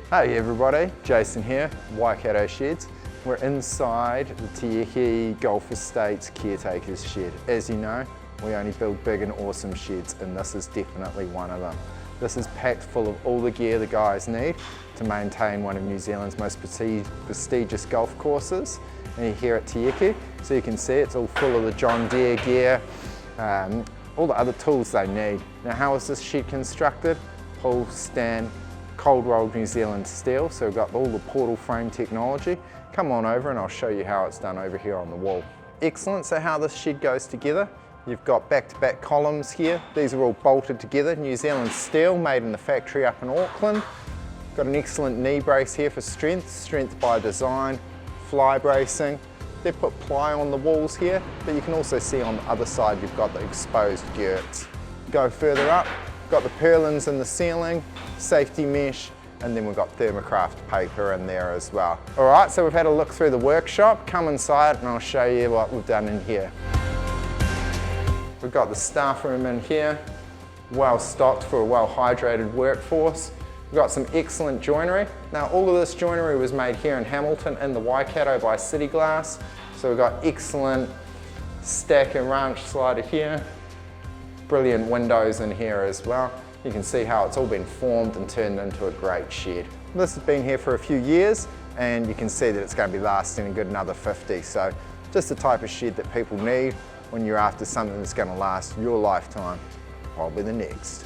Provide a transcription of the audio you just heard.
Hey everybody, Jason here, Waikato Sheds. We're inside the Tieke Golf Estates Caretaker's Shed. As you know, we only build big and awesome sheds, and this is definitely one of them. This is packed full of all the gear the guys need to maintain one of New Zealand's most prestigious golf courses here at Tieke. So you can see it's all full of the John Deere gear, all the other tools they need. Now, how is this shed constructed? Pull, stand, cold rolled New Zealand steel, so we've got all the portal frame technology. Come on over and I'll show you how it's done over here on the wall. Excellent, so how this shed goes together. You've got back-to-back columns here. These are all bolted together, New Zealand steel, made in the factory up in Auckland. Got an excellent knee brace here for strength by design, fly bracing. They've put ply on the walls here, but you can also see on the other side you've got the exposed girts. Go further up, got the purlins in the ceiling, safety mesh, and then we've got thermocraft paper in there as well. All right, so we've had a look through the workshop. Come inside and I'll show you what we've done in here. We've got the staff room in here, well stocked for a well hydrated workforce. We've got some excellent joinery. Now all of this joinery was made here in Hamilton in the Waikato by City Glass. So we've got excellent stack and ranch slider here. Brilliant windows in here as well. You can see how it's all been formed and turned into a great shed. This has been here for a few years and you can see that it's going to be lasting a good another 50. So just the type of shed that people need when you're after something that's going to last your lifetime, probably the next.